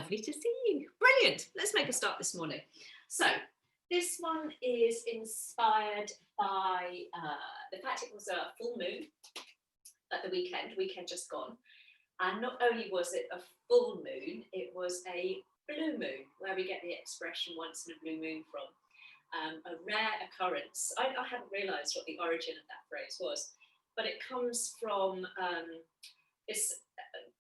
Lovely to see you. Brilliant. Let's make a start this morning. So this one is inspired by the fact it was a full moon at the weekend just gone. And not only was it a full moon, it was a blue moon, where we get the expression once in a blue moon from. A rare occurrence. I hadn't realised what the origin of that phrase was, but it comes from this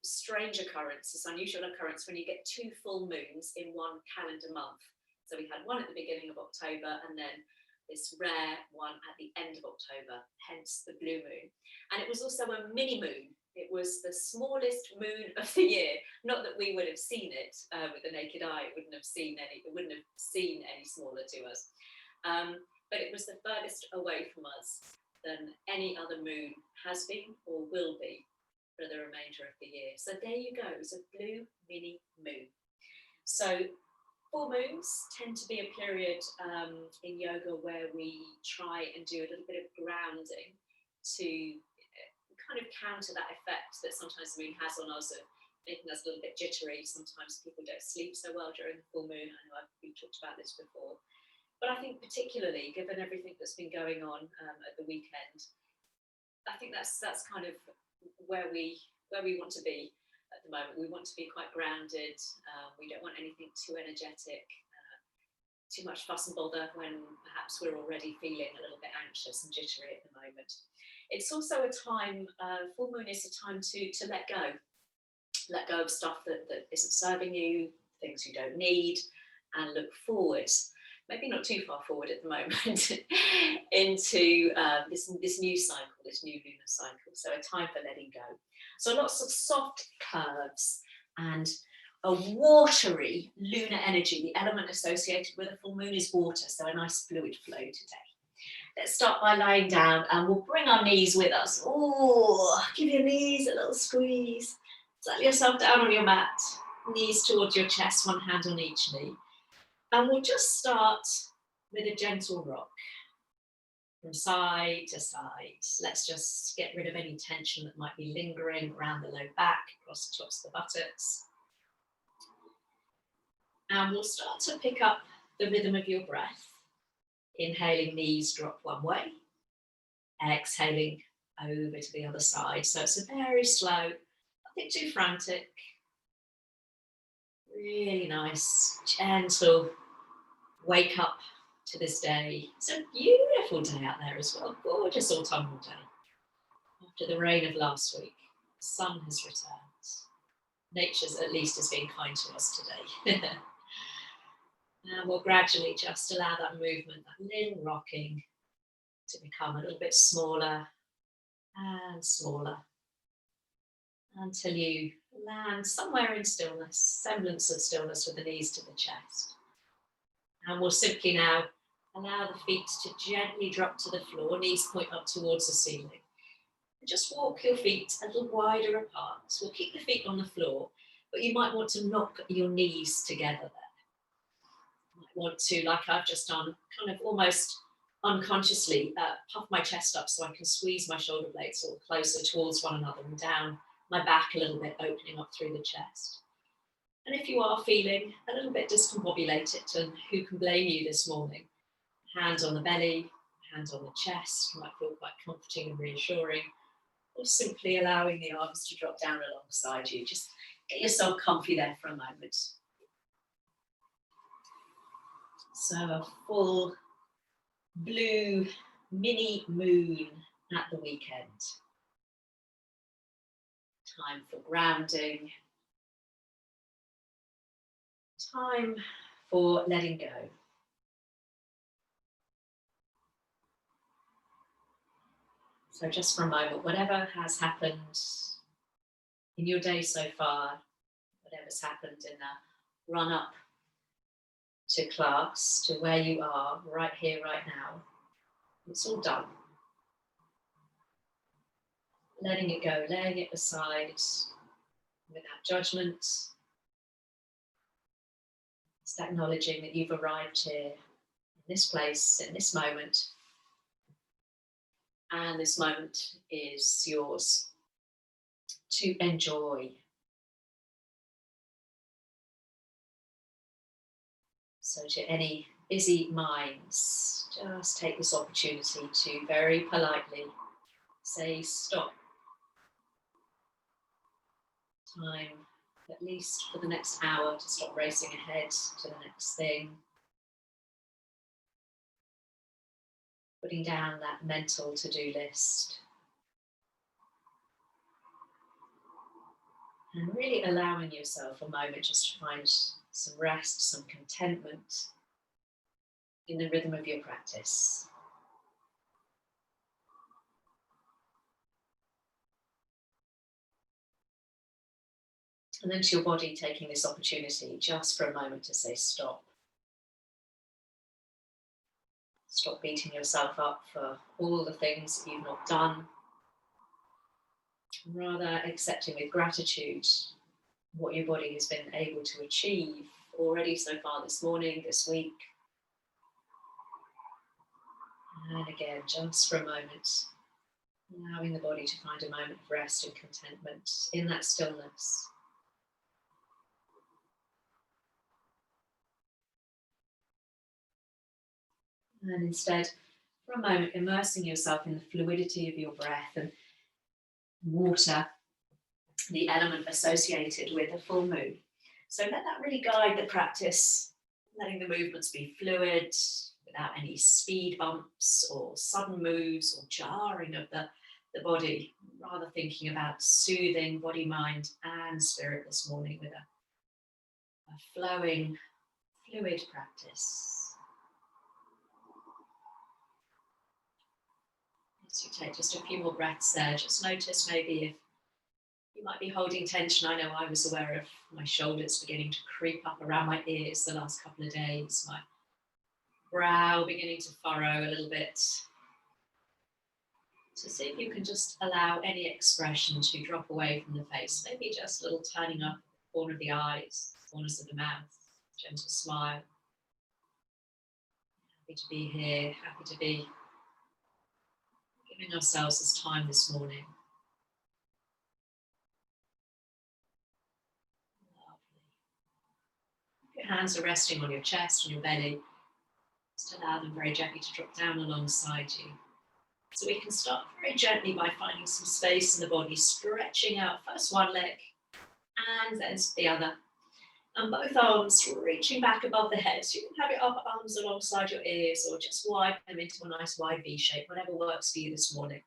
strange occurrence, this unusual occurrence when you get two full moons in one calendar month. So we had one at the beginning of October and then this rare one at the end of October, hence the blue moon. And it was also a mini moon. It was the smallest moon of the year. Not that we would have seen it with the naked eye. It wouldn't have seemed any smaller to us. But it was the furthest away from us than any other moon has been or will be for the remainder of the year. So there you go, it's a blue mini moon. So full moons tend to be a period in yoga where we try and do a little bit of grounding to kind of counter that effect that sometimes the moon has on us of making us a little bit jittery. Sometimes people don't sleep so well during the full moon. I know we've talked about this before. But I think particularly, given everything that's been going on at the weekend, I think that's kind of where we want to be at the moment. We want to be quite grounded. We don't want anything too energetic, too much fuss and bother when perhaps we're already feeling a little bit anxious and jittery at the moment. It's also a time, full moon is a time to let go of stuff that isn't serving you, things you don't need, and look forward, maybe not too far forward at the moment, into this new cycle, this new lunar cycle. So a time for letting go. So lots of soft curves and a watery lunar energy. The element associated with a full moon is water, so a nice fluid flow today. Let's start by lying down and we'll bring our knees with us. Oh, give your knees a little squeeze. Settle yourself down on your mat, knees towards your chest, one hand on each knee. And we'll just start with a gentle rock from side to side. Let's just get rid of any tension that might be lingering around the low back, across the tops of the buttocks. And we'll start to pick up the rhythm of your breath. Inhaling, knees drop one way. Exhaling over to the other side. So it's a very slow, nothing too frantic. Really nice, gentle wake up to this day. It's a beautiful day out there as well. Gorgeous autumnal day. After the rain of last week, the sun has returned. Nature's at least is being kind to us today. And we'll gradually just allow that movement, that little rocking, to become a little bit smaller and smaller until you land somewhere in stillness, semblance of stillness with the knees to the chest. And we'll simply now allow the feet to gently drop to the floor, knees point up towards the ceiling. And just walk your feet a little wider apart. So we'll keep the feet on the floor, but you might want to knock your knees together there. You might want to, like I've just done, kind of almost unconsciously puff my chest up so I can squeeze my shoulder blades a little closer towards one another and down my back a little bit, opening up through the chest. And if you are feeling a little bit discombobulated, and who can blame you this morning, hands on the belly, hands on the chest, might feel quite comforting and reassuring, or simply allowing the arms to drop down alongside you. Just get yourself comfy there for a moment. So a full blue mini moon at the weekend. Time for grounding. Time for letting go. So just for a moment, whatever has happened in your day so far, whatever's happened in the run up to class, to where you are right here, right now, it's all done. Letting it go, laying it aside without judgment. Just acknowledging that you've arrived here in this place, in this moment. And this moment is yours to enjoy. So to any busy minds, just take this opportunity to very politely say stop. Time, at least for the next hour, to stop racing ahead to the next thing. Putting down that mental to-do list. And really allowing yourself a moment just to find some rest, some contentment in the rhythm of your practice. And then to your body, taking this opportunity just for a moment to say stop. Stop beating yourself up for all the things that you've not done. Rather accepting with gratitude what your body has been able to achieve already so far this morning, this week. And again, just for a moment, allowing the body to find a moment of rest and contentment in that stillness. And instead, for a moment, immersing yourself in the fluidity of your breath and water, the element associated with a full moon. So let that really guide the practice, letting the movements be fluid, without any speed bumps or sudden moves or jarring of the body, rather thinking about soothing body, mind, and spirit this morning with a flowing, fluid practice. As you take just a few more breaths there, just notice maybe if you might be holding tension. I know I was aware of my shoulders beginning to creep up around my ears the last couple of days, my brow beginning to furrow a little bit. So see if you can just allow any expression to drop away from the face, maybe just a little turning up the corner of the eyes, corners of the mouth, gentle smile. Happy to be here, happy to be giving ourselves this time this morning. Your hands are resting on your chest and your belly. Just allow them very gently to drop down alongside you. So we can start very gently by finding some space in the body, stretching out first one leg and then the other. And both arms reaching back above the head. So you can have your upper arms alongside your ears or just widen them into a nice wide V shape, whatever works for you this morning.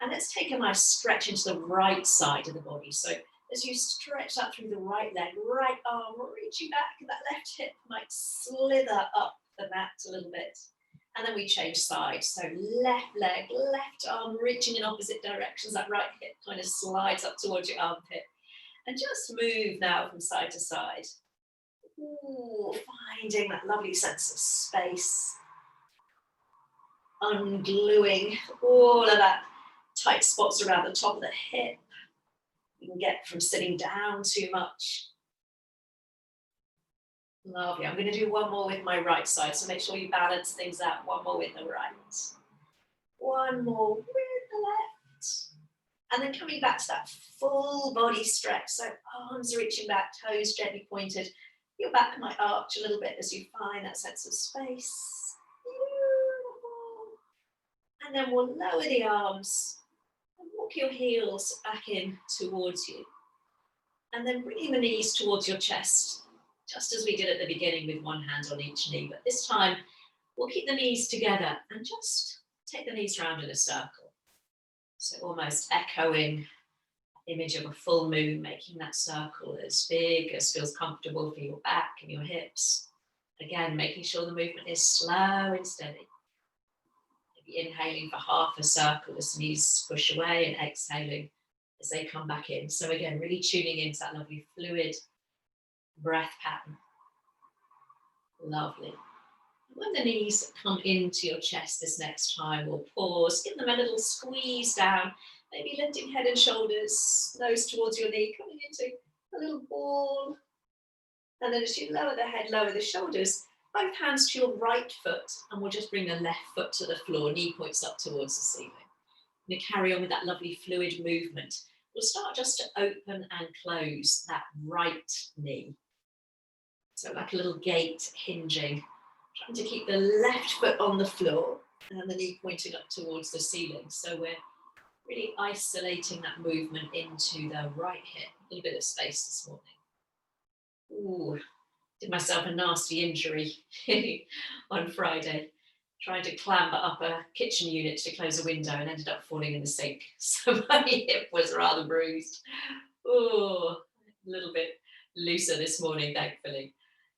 And let's take a nice stretch into the right side of the body. So as you stretch that through the right leg, right arm reaching back, that left hip might slither up the mat a little bit. And then we change sides. So left leg, left arm reaching in opposite directions. That right hip kind of slides up towards your armpit. And just move now from side to side. Ooh, finding that lovely sense of space. Ungluing all of that tight spots around the top of the hip. You can get from sitting down too much. Lovely. I'm going to do one more with my right side, so make sure you balance things out. One more with the right. One more with the left. And then coming back to that full body stretch. So arms reaching back, toes gently pointed. Your back might arch a little bit as you find that sense of space. Beautiful. And then we'll lower the arms and walk your heels back in towards you. And then bringing the knees towards your chest, just as we did at the beginning with one hand on each knee. But this time, we'll keep the knees together and just take the knees round in a circle. So almost echoing the image of a full moon, making that circle as big as feels comfortable for your back and your hips. Again, making sure the movement is slow and steady. Maybe inhaling for half a circle as knees push away and exhaling as they come back in. So again, really tuning into that lovely fluid breath pattern. Lovely. When the knees come into your chest this next time, we'll pause, give them a little squeeze down, maybe lifting head and shoulders, nose towards your knee, coming into a little ball. And then as you lower the head, lower the shoulders, both hands to your right foot, and we'll just bring the left foot to the floor, knee points up towards the ceiling. We're going to carry on with that lovely fluid movement. We'll start just to open and close that right knee. So like a little gate hinging, trying to keep the left foot on the floor and the knee pointing up towards the ceiling. So we're really isolating that movement into the right hip. A little bit of space this morning. Ooh, did myself a nasty injury on Friday, trying to clamber up a kitchen unit to close a window and ended up falling in the sink. So my hip was rather bruised. Oh, a little bit looser this morning, thankfully.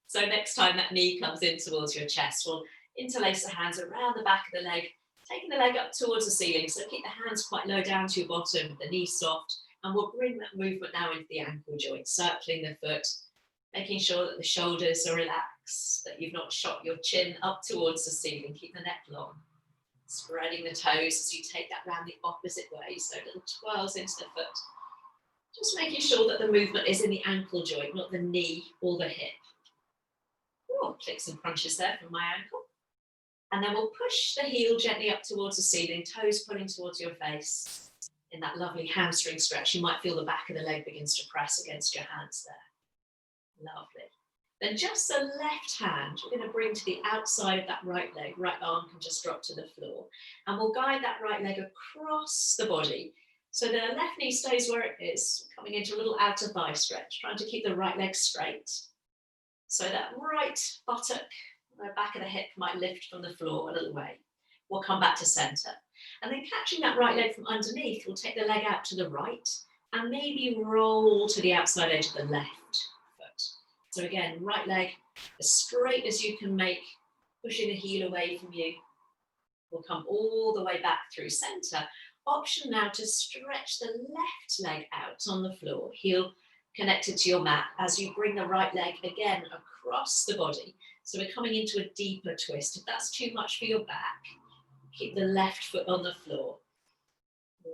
So next time that knee comes in towards your chest, we'll interlace the hands around the back of the leg, taking the leg up towards the ceiling. So keep the hands quite low down to your bottom, the knee soft, and we'll bring that movement now into the ankle joint, circling the foot, making sure that the shoulders are relaxed, that you've not shot your chin up towards the ceiling. Keep the neck long. Spreading the toes as you take that round the opposite way, so little twirls into the foot. Just making sure that the movement is in the ankle joint, not the knee or the hip. Oh, clicks and crunches there from my ankle. And then we'll push the heel gently up towards the ceiling, toes pulling towards your face. In that lovely hamstring stretch, you might feel the back of the leg begins to press against your hands there. Lovely. Then just the left hand, we're going to bring to the outside of that right leg. Right arm can just drop to the floor. And we'll guide that right leg across the body. So the left knee stays where it is, coming into a little outer thigh stretch, trying to keep the right leg straight. So that right buttock, the back of the hip might lift from the floor a little way. We'll come back to center. And then catching that right leg from underneath, we'll take the leg out to the right and maybe roll to the outside edge of the left foot. So again, right leg as straight as you can make, pushing the heel away from you. We'll come all the way back through center. Option now to stretch the left leg out on the floor, heel connected to your mat as you bring the right leg again across the body. So we're coming into a deeper twist. If that's too much for your back, keep the left foot on the floor.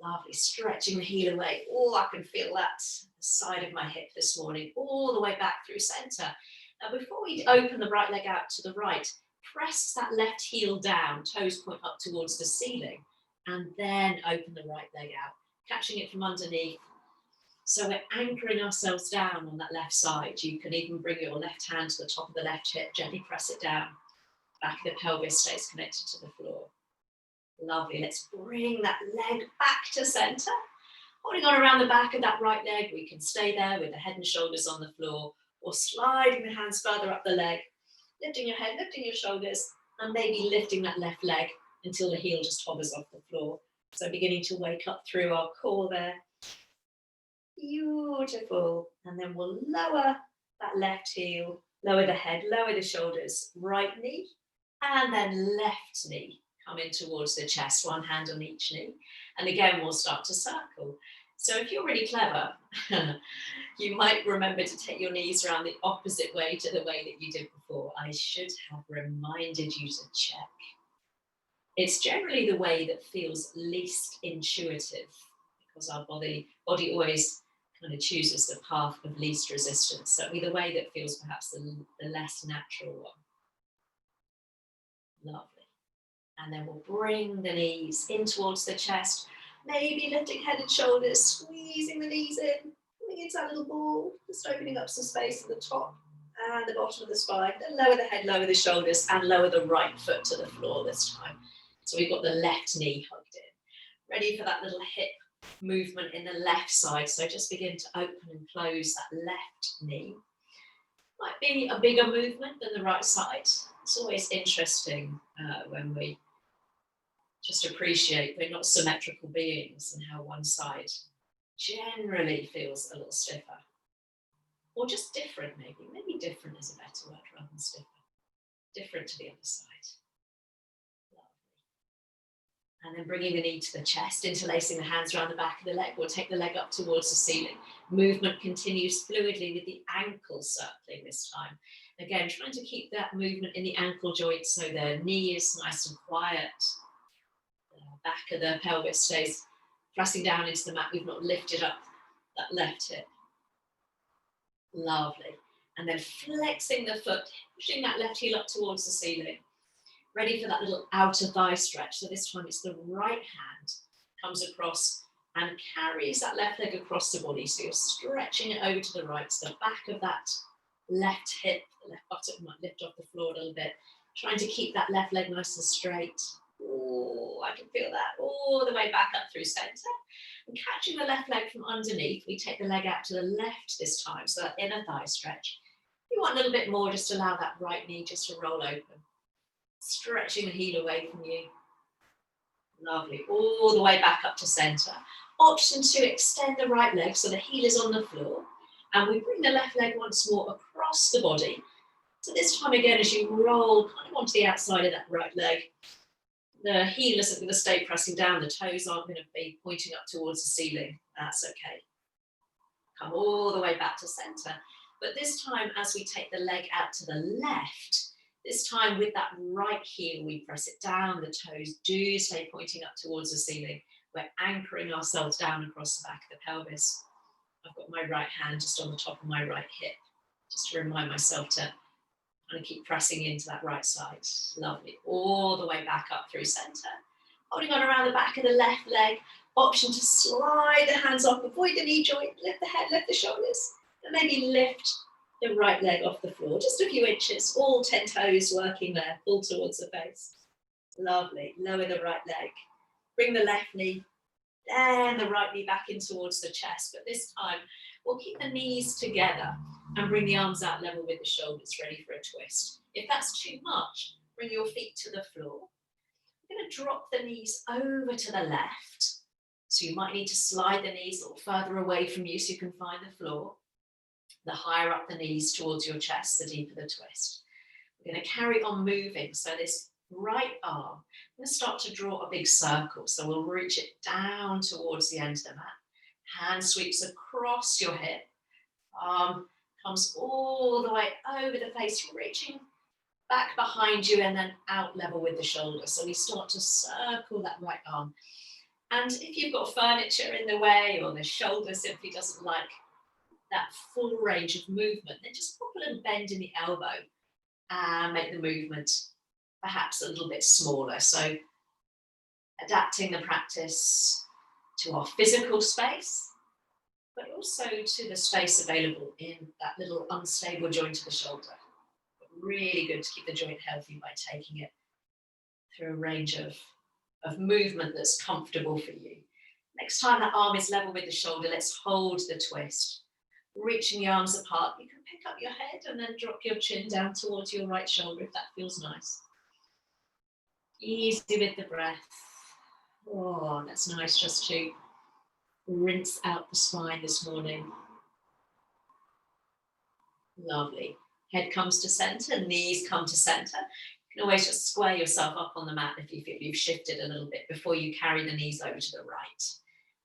Lovely, stretching the heel away. Oh, I can feel that side of my hip this morning, all the way back through center. Now, before we open the right leg out to the right, press that left heel down, toes point up towards the ceiling, and then open the right leg out, catching it from underneath. So we're anchoring ourselves down on that left side. You can even bring your left hand to the top of the left hip, gently press it down. Back of the pelvis stays connected to the floor. Lovely, let's bring that leg back to center. Holding on around the back of that right leg, we can stay there with the head and shoulders on the floor, or sliding the hands further up the leg, lifting your head, lifting your shoulders, and maybe lifting that left leg until the heel just hovers off the floor. So beginning to wake up through our core there. Beautiful. And then we'll lower that left heel, lower the head, lower the shoulders, right knee, and then left knee. Come in towards the chest, one hand on each knee. And again, we'll start to circle. So if you're really clever, you might remember to take your knees around the opposite way to the way that you did before. I should have reminded you to check. It's generally the way that feels least intuitive because our body always kind of chooses the path of least resistance. So it'll be the way that feels perhaps the less natural one. Lovely. And then we'll bring the knees in towards the chest, maybe lifting head and shoulders, squeezing the knees in, coming into that little ball, just opening up some space at the top and the bottom of the spine. Then lower the head, lower the shoulders, and lower the right foot to the floor this time. So we've got the left knee hugged in. Ready for that little hip movement in the left side. So just begin to open and close that left knee. Might be a bigger movement than the right side. It's always interesting when we just appreciate we're not symmetrical beings and how one side generally feels a little stiffer. Or just different maybe. Maybe different is a better word rather than stiffer. Different to the other side. Lovely. And then bringing the knee to the chest, interlacing the hands around the back of the leg. We'll take the leg up towards the ceiling. Movement continues fluidly with the ankle circling this time. Again, trying to keep that movement in the ankle joint so the knee is nice and quiet. The back of the pelvis stays pressing down into the mat. We've not lifted up that left hip. Lovely. And then flexing the foot, pushing that left heel up towards the ceiling. Ready for that little outer thigh stretch. So this time it's the right hand comes across and carries that left leg across the body. So you're stretching it over to the right. So the back of that left hip, the left buttock might lift off the floor a little bit. Trying to keep that left leg nice and straight. Oh, I can feel that all the way back up through center. And catching the left leg from underneath, we take the leg out to the left this time, so that inner thigh stretch. If you want a little bit more, just allow that right knee just to roll open. Stretching the heel away from you. Lovely, all the way back up to center. Option to extend the right leg so the heel is on the floor. And we bring the left leg once more across the body. So this time again, as you roll kind of onto the outside of that right leg, the heel isn't going to stay pressing down. The toes aren't going to be pointing up towards the ceiling. That's okay. Come all the way back to center. But this time, as we take the leg out to the left, this time with that right heel, we press it down. The toes do stay pointing up towards the ceiling. We're anchoring ourselves down across the back of the pelvis. I've got my right hand just on the top of my right hip, just to remind myself to kind of keep pressing into that right side. Lovely. All the way back up through center. Holding on around the back of the left leg. Option to slide the hands off, avoid the knee joint, lift the head, lift the shoulders, and maybe lift the right leg off the floor, just a few inches, all 10 toes working there, pull towards the face. Lovely. Lower the right leg. Bring the left knee, then the right knee back in towards the chest. But this time, we'll keep the knees together and bring the arms out level with the shoulders, ready for a twist. If that's too much, bring your feet to the floor. We're going to drop the knees over to the left. So you might need to slide the knees a little further away from you so you can find the floor. The higher up the knees towards your chest, the deeper the twist. We're going to carry on moving. So this right arm, I'm going to start to draw a big circle. So we'll reach it down towards the end of the mat. Hand sweeps across your hip. Arm comes all the way over the face, reaching back behind you and then out level with the shoulder. So we start to circle that right arm. And if you've got furniture in the way or the shoulder simply doesn't like that full range of movement, then just pop a little bend in the elbow and make the movement perhaps a little bit smaller. So adapting the practice to our physical space, but also to the space available in that little unstable joint of the shoulder. Really good to keep the joint healthy by taking it through a range of movement that's comfortable for you. Next time that arm is level with the shoulder, let's hold the twist. Reaching the arms apart, you can pick up your head and then drop your chin down towards your right shoulder if that feels nice. Easy with the breath. Oh, that's nice just to rinse out the spine this morning. Lovely. Head comes to center, knees come to center. You can always just square yourself up on the mat if you feel you've shifted a little bit before you carry the knees over to the right.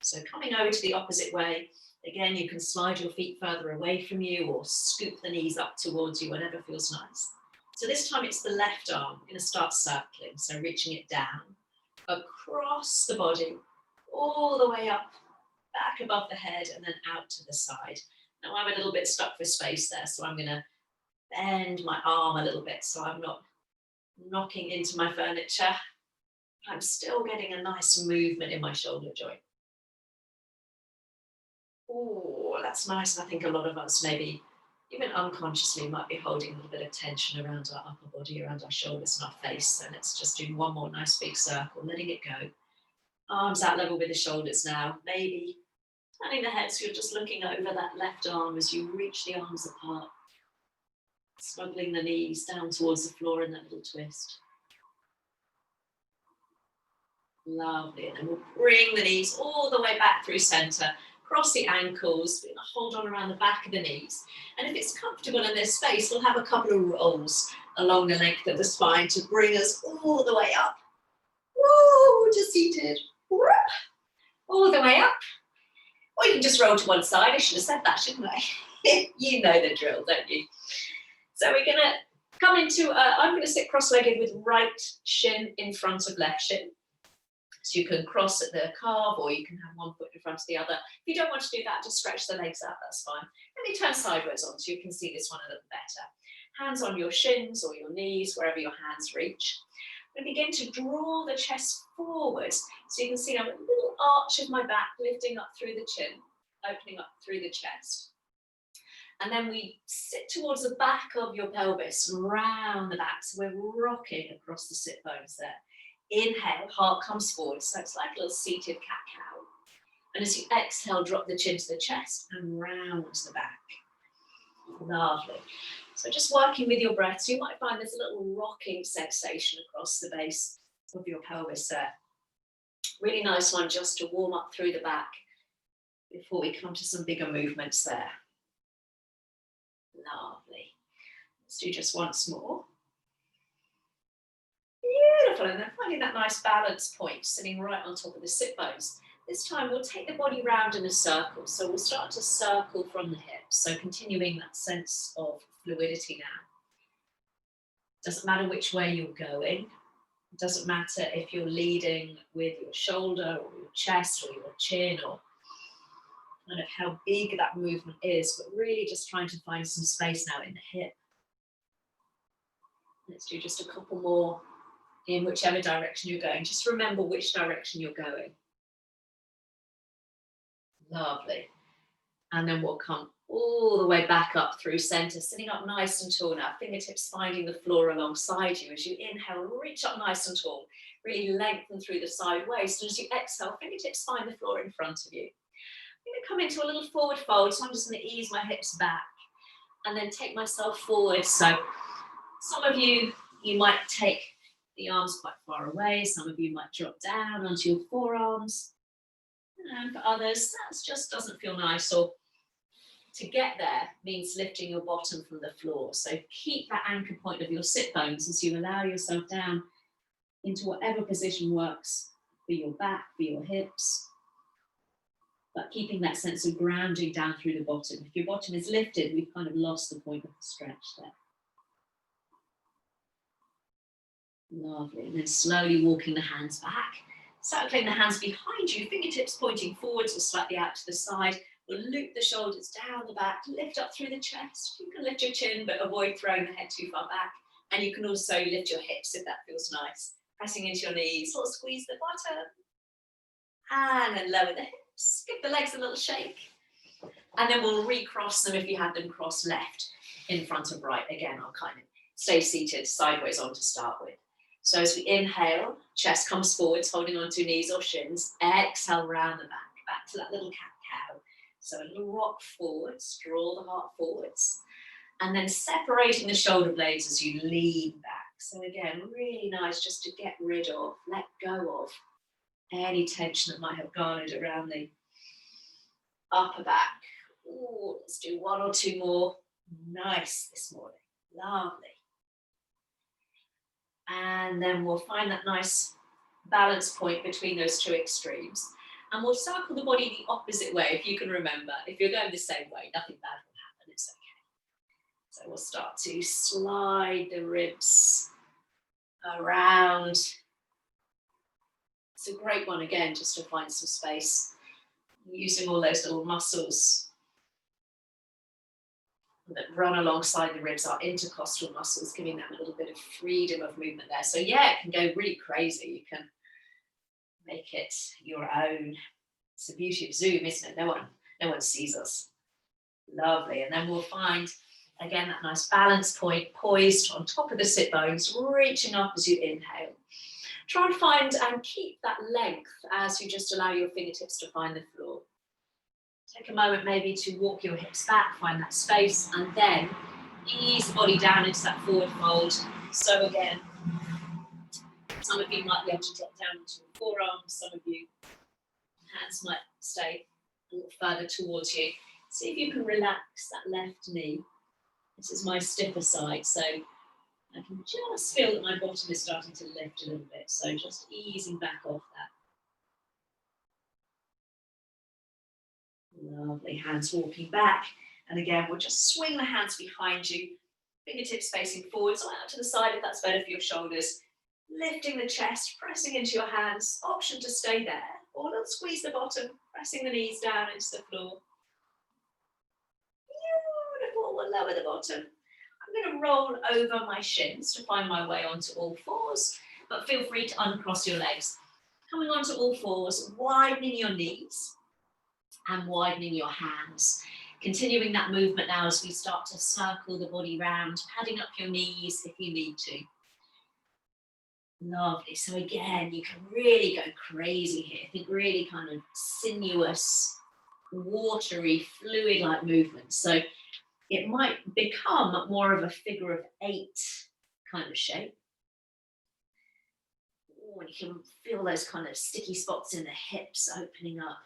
So coming over to the opposite way, again, you can slide your feet further away from you or scoop the knees up towards you, whatever feels nice. So this time it's the left arm. We're going to start circling. So reaching it down, across the body, all the way up, back above the head and then out to the side. Now I'm a little bit stuck for space there, so I'm going to bend my arm a little bit so I'm not knocking into my furniture. I'm still getting a nice movement in my shoulder joint. Oh, that's nice. And I think a lot of us maybe even unconsciously might be holding a little bit of tension around our upper body, around our shoulders and our face. So let's just do one more nice big circle, letting it go. Arms out level with the shoulders now. Maybe turning the head so you're just looking over that left arm as you reach the arms apart. Snuggling the knees down towards the floor in that little twist. Lovely. And then we'll bring the knees all the way back through center. Cross the ankles. We're going to hold on around the back of the knees. And if it's comfortable in this space, we'll have a couple of rolls along the length of the spine to bring us all the way up. Woo, to seated. All the way up. Or you can just roll to one side. I should have said that, shouldn't I? You know the drill, don't you? So we're going to come into, I'm going to sit cross-legged with right shin in front of left shin. So you can cross at the calf or you can have one foot in front of the other. If you don't want to do that, just stretch the legs out, that's fine. Let me turn sideways on so you can see this one a little better. Hands on your shins or your knees, wherever your hands reach. I'm going to begin to draw the chest forwards. So you can see I'm a little arch of my back lifting up through the chin, opening up through the chest. And then we sit towards the back of your pelvis and round the back. So we're rocking across the sit bones there. Inhale, heart comes forward. So it's like a little seated cat-cow. And as you exhale, drop the chin to the chest and round the back. Lovely. So just working with your breath. So you might find there's a little rocking sensation across the base of your pelvis there. Really nice one just to warm up through the back before we come to some bigger movements there. Lovely. Let's do just once more. Beautiful. And then finding that nice balance point sitting right on top of the sit bones. This time we'll take the body round in a circle. So we'll start to circle from the hips. So continuing that sense of fluidity now. Doesn't matter which way you're going. It doesn't matter if you're leading with your shoulder or your chest or your chin or kind of how big that movement is, but really just trying to find some space now in the hip. Let's do just a couple more in whichever direction you're going. Just remember which direction you're going. Lovely. And then we'll come all the way back up through center, sitting up nice and tall now, fingertips finding the floor alongside you. As you inhale, reach up nice and tall, really lengthen through the side waist. And as you exhale, fingertips find the floor in front of you. I'm going to come into a little forward fold, so I'm just going to ease my hips back and then take myself forward. So some of you might take the arms quite far away. Some of you might drop down onto your forearms. And for others, that just doesn't feel nice, or to get there means lifting your bottom from the floor. So keep that anchor point of your sit bones as you allow yourself down into whatever position works for your back, for your hips, but keeping that sense of grounding down through the bottom. If your bottom is lifted, we've kind of lost the point of the stretch there. Lovely. And then slowly walking the hands back, circling the hands behind you, fingertips pointing forwards or slightly out to the side. We'll loop the shoulders down the back, lift up through the chest. You can lift your chin, but avoid throwing the head too far back. And you can also lift your hips if that feels nice. Pressing into your knees, sort of squeeze the bottom. And then lower the hips. Give the legs a little shake. And then we'll recross them if you had them crossed left in front of right. Again, I'll kind of stay seated sideways on to start with. So as we inhale, chest comes forwards, holding onto knees or shins. Exhale, round the back to that little cat-cow. So a little rock forwards, draw the heart forwards. And then separating the shoulder blades as you lean back. So again, really nice just to get rid of, let go of any tension that might have garnered around the upper back. Ooh, let's do one or two more. Nice this morning. Lovely. And then we'll find that nice balance point between those two extremes. And we'll circle the body the opposite way, if you can remember. If you're going the same way, nothing bad will happen, it's okay. So we'll start to slide the ribs around. It's a great one, again, just to find some space, using all those little muscles that run alongside the ribs, our intercostal muscles, giving that little bit of freedom of movement there. So yeah, it can go really crazy. You can make it your own. It's the beauty of Zoom, isn't it? No one sees us. Lovely. And then we'll find, again, that nice balance point, poised on top of the sit bones, reaching up as you inhale. Try and find and keep that length as you just allow your fingertips to find the floor. Take a moment maybe to walk your hips back, find that space, and then ease the body down into that forward fold. So again, some of you might be able to drop down into your forearms, some of you, hands might stay a little further towards you. See if you can relax that left knee. This is my stiffer side, so I can just feel that my bottom is starting to lift a little bit, so just easing back off that. Lovely, hands walking back. And again, we'll just swing the hands behind you, fingertips facing forwards or out to the side if that's better for your shoulders. Lifting the chest, pressing into your hands, option to stay there. Or let's squeeze the bottom, pressing the knees down into the floor. Beautiful, we'll lower the bottom. I'm going to roll over my shins to find my way onto all fours, but feel free to uncross your legs. Coming onto all fours, widening your knees and widening your hands. Continuing that movement now as we start to circle the body round, padding up your knees if you need to. Lovely. So again, you can really go crazy here. Think really kind of sinuous, watery, fluid-like movements. So it might become more of a figure of 8 kind of shape. Oh, you can feel those kind of sticky spots in the hips opening up.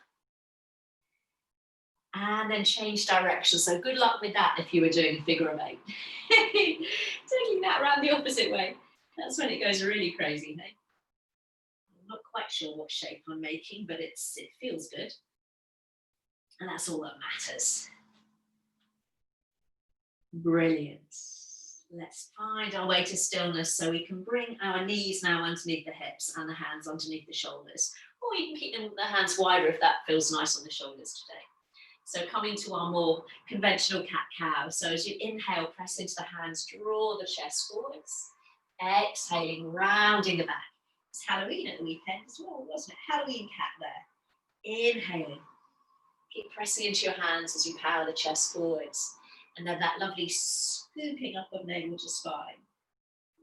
And then change direction. So good luck with that if you were doing a figure of 8. Taking that around the opposite way. That's when it goes really crazy, hey? I'm not quite sure what shape I'm making, but it feels good. And that's all that matters. Brilliant. Let's find our way to stillness so we can bring our knees now underneath the hips and the hands underneath the shoulders. Or you can keep the hands wider if that feels nice on the shoulders today. So coming to our more conventional cat-cow. So as you inhale, press into the hands, draw the chest forwards. Exhaling, rounding the back. It's Halloween at the weekend as well, wasn't it? Halloween cat there. Inhaling. Keep pressing into your hands as you power the chest forwards. And then that lovely scooping up of navel to spine.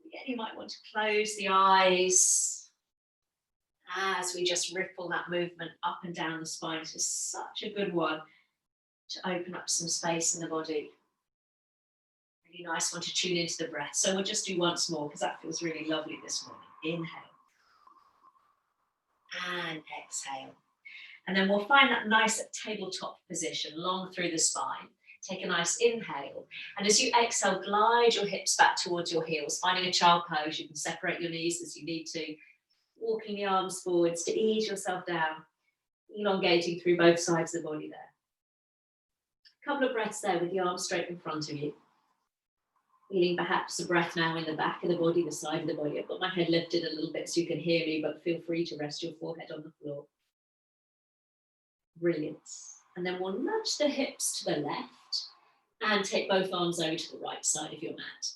Again, you might want to close the eyes as we just ripple that movement up and down the spine. This is such a good one to open up some space in the body. Really nice one to tune into the breath. So we'll just do once more because that feels really lovely this morning. Inhale. And exhale. And then we'll find that nice tabletop position, long through the spine. Take a nice inhale. And as you exhale, glide your hips back towards your heels, finding a child pose. You can separate your knees as you need to. Walking the arms forwards to ease yourself down. Elongating through both sides of the body there. A couple of breaths there with the arms straight in front of you. Feeling perhaps a breath now in the back of the body, the side of the body. I've got my head lifted a little bit so you can hear me, but feel free to rest your forehead on the floor. Brilliant. And then we'll nudge the hips to the left and take both arms over to the right side of your mat.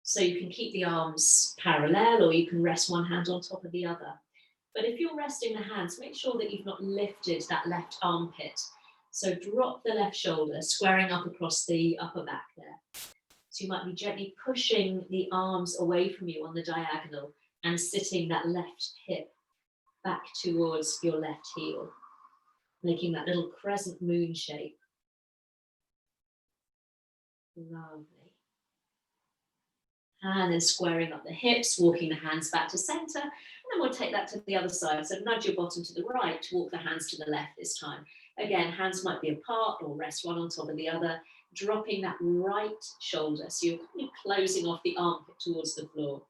So you can keep the arms parallel or you can rest one hand on top of the other. But if you're resting the hands, make sure that you've not lifted that left armpit. So drop the left shoulder, squaring up across the upper back there. So you might be gently pushing the arms away from you on the diagonal and sitting that left hip back towards your left heel, making that little crescent moon shape. Lovely. And then squaring up the hips, walking the hands back to center, and then we'll take that to the other side. So nudge your bottom to the right, walk the hands to the left this time. Again, hands might be apart or rest one on top of the other, dropping that right shoulder. So you're kind of closing off the armpit towards the floor.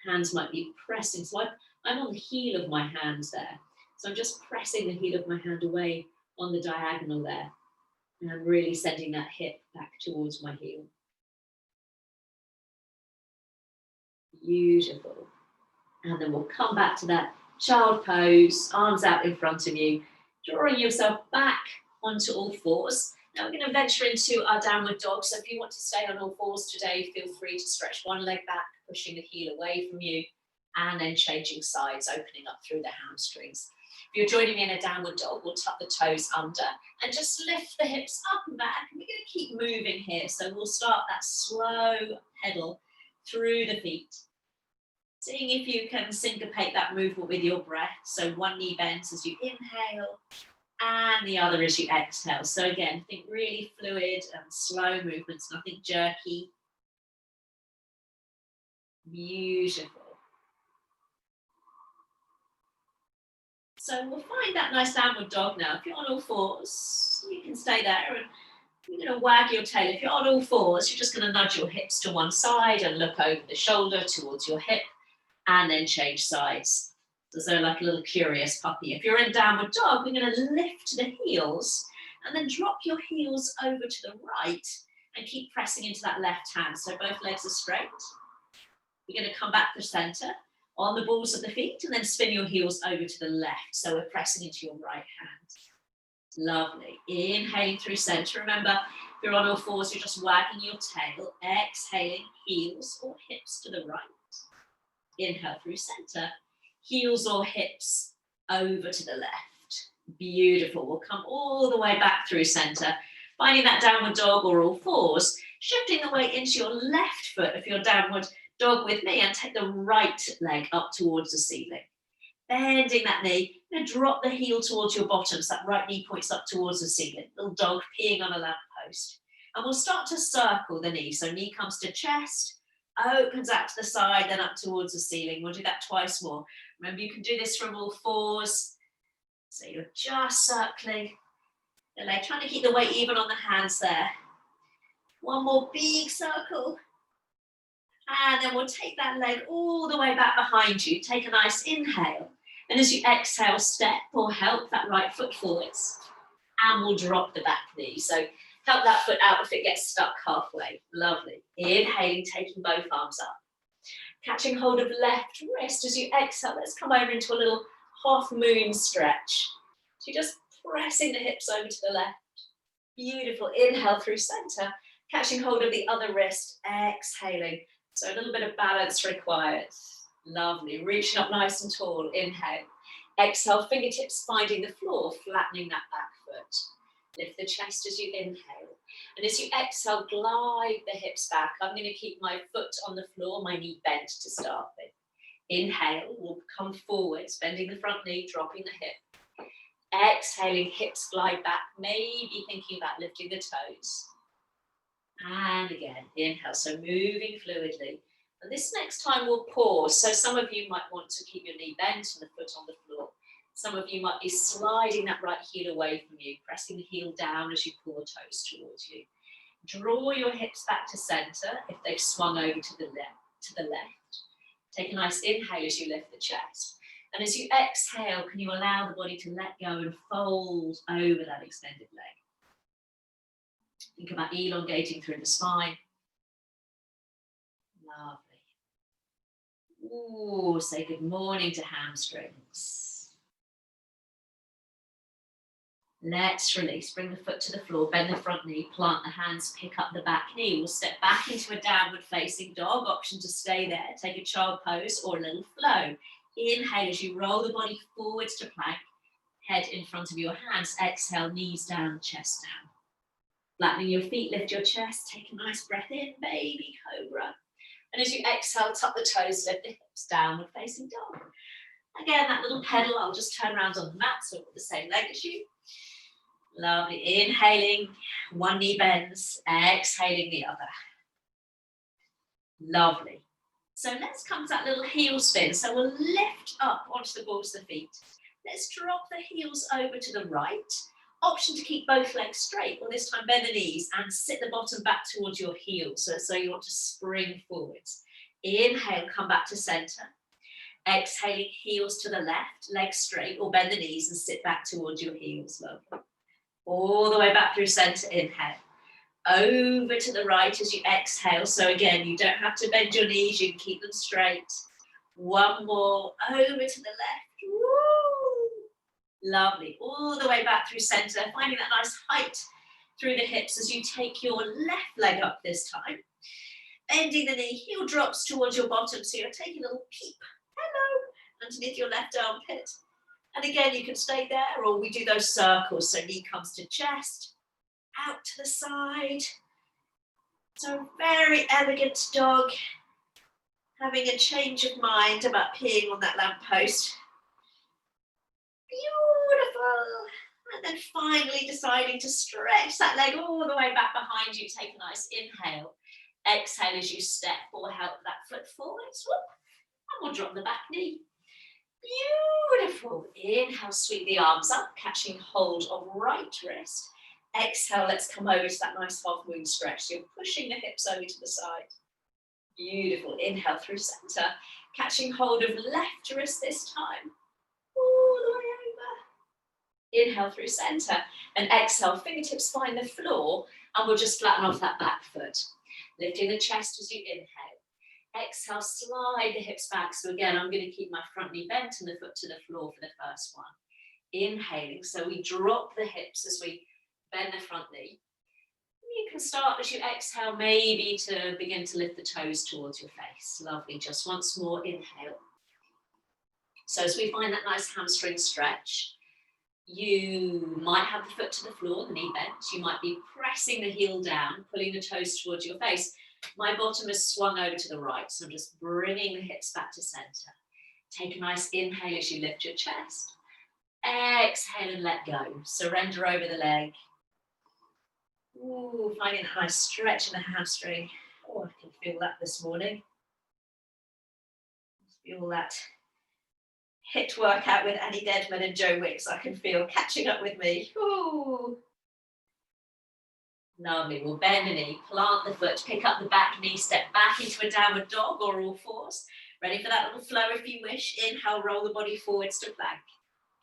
Hands might be pressing. So I'm on the heel of my hand there. So I'm just pressing the heel of my hand away on the diagonal there. And I'm really sending that hip back towards my heel. Beautiful. And then we'll come back to that child pose, arms out in front of you, drawing yourself back onto all fours. Now we're going to venture into our downward dog. So if you want to stay on all fours today, feel free to stretch one leg back, pushing the heel away from you, and then changing sides, opening up through the hamstrings. If you're joining me in a downward dog, we'll tuck the toes under and just lift the hips up and back. And we're going to keep moving here. So we'll start that slow pedal through the feet. Seeing if you can syncopate that movement with your breath. So one knee bends as you inhale and the other as you exhale. So again, think really fluid and slow movements, nothing jerky. Beautiful. So we'll find that nice downward dog now. If you're on all fours, you can stay there and you're going to wag your tail. If you're on all fours, you're just going to nudge your hips to one side and look over the shoulder towards your hip and then change sides. So like a little curious puppy. If you're in downward dog, we're going to lift the heels and then drop your heels over to the right and keep pressing into that left hand. So both legs are straight. We're going to come back to center on the balls of the feet and then spin your heels over to the left. So we're pressing into your right hand. Lovely. Inhaling through center. Remember, if you're on all fours, you're just wagging your tail. Exhaling, heels or hips to the right. Inhale through center. Heels or hips over to the left. Beautiful. We'll come all the way back through center. Finding that downward dog or all fours, shifting the weight into your left foot if you're downward dog with me, and take the right leg up towards the ceiling. Bending that knee, you're going to drop the heel towards your bottom, so that right knee points up towards the ceiling. Little dog peeing on a lamppost. And we'll start to circle the knee. So knee comes to chest, opens out to the side, then up towards the ceiling. We'll do that twice more. Remember, you can do this from all fours. So you're just circling the leg, trying to keep the weight even on the hands there. One more big circle. And then we'll take that leg all the way back behind you. Take a nice inhale. And as you exhale, step or help that right foot forwards. And we'll drop the back knee. So help that foot out if it gets stuck halfway. Lovely. Inhaling, taking both arms up. Catching hold of left wrist as you exhale. Let's come over into a little half moon stretch. So you're just pressing the hips over to the left. Beautiful. Inhale through center. Catching hold of the other wrist. Exhaling. So a little bit of balance required. Lovely. Reaching up nice and tall. Inhale. Exhale, fingertips finding the floor, flattening that back foot. Lift the chest as you inhale. And as you exhale, glide the hips back. I'm going to keep my foot on the floor, my knee bent to start with. Inhale, we'll come forwards, bending the front knee, dropping the hip. Exhaling, hips glide back, maybe thinking about lifting the toes. And again, inhale, so moving fluidly. And this next time we'll pause. So some of you might want to keep your knee bent and the foot on the floor. Some of you might be sliding that right heel away from you, pressing the heel down as you pull the toes towards you. Draw your hips back to center if they've swung over to the left. Take a nice inhale as you lift the chest. And as you exhale, can you allow the body to let go and fold over that extended leg? Think about elongating through the spine. Lovely. Ooh, say good morning to hamstrings. Let's release. Bring the foot to the floor, bend the front knee, plant the hands, pick up the back knee. We'll step back into a downward facing dog. Option to stay there. Take a child pose or a little flow. Inhale as you roll the body forwards to plank. Head in front of your hands. Exhale, knees down, chest down. Flattening your feet, lift your chest. Take a nice breath in, baby cobra. And as you exhale, tuck the toes, lift the hips, downward facing dog. Again, that little pedal, I'll just turn around on the mat so I've got the same leg as you. Lovely. Inhaling, one knee bends, exhaling the other. Lovely. So let's come to that little heel spin. So we'll lift up onto the balls of the feet. Let's drop the heels over to the right. Option to keep both legs straight, or this time bend the knees and sit the bottom back towards your heels. So you want to spring forwards. Inhale, come back to center. Exhaling, heels to the left, legs straight, or bend the knees and sit back towards your heels. Lovely. All the way back through center, inhale. Over to the right as you exhale. So again, you don't have to bend your knees, you can keep them straight. One more, over to the left. Woo! Lovely. All the way back through center, finding that nice height through the hips as you take your left leg up this time. Bending the knee, heel drops towards your bottom, so you're taking a little peep. Hello, underneath your left armpit. And again, you can stay there, or we do those circles. So knee comes to chest, out to the side. So very elegant dog, having a change of mind about peeing on that lamppost. Beautiful. And then finally deciding to stretch that leg all the way back behind you. Take a nice inhale. Exhale as you step or help that foot forwards. And we'll drop the back knee. Beautiful. Inhale, sweep the arms up, catching hold of right wrist. Exhale, let's come over to that nice half moon stretch. So you're pushing the hips over to the side. Beautiful. Inhale through center, catching hold of left wrist this time. All the way over. Inhale through center and exhale, fingertips find the floor, and we'll just flatten off that back foot. Lifting the chest as you inhale. Exhale, slide the hips back. So again, I'm going to keep my front knee bent and the foot to the floor for the first one. Inhaling, so we drop the hips as we bend the front knee. You can start as you exhale, maybe to begin to lift the toes towards your face. Lovely. Just once more, inhale. So as we find that nice hamstring stretch, You might have the foot to the floor, the knee bent. You might be pressing the heel down, pulling the toes towards your face. My bottom is swung over to the right, so I'm just bringing the hips back to center. Take a nice inhale as you lift your chest. Exhale and let go. Surrender over the leg. Ooh, finding a nice stretch in the hamstring. Oh, I can feel that this morning. Feel that HIIT workout with Annie Dedman and Joe Wicks. I can feel catching up with me. Ooh. Lovely. We'll bend the knee, plant the foot, pick up the back knee, step back into a downward dog or all fours. Ready for that little flow if you wish. Inhale, roll the body forwards to plank.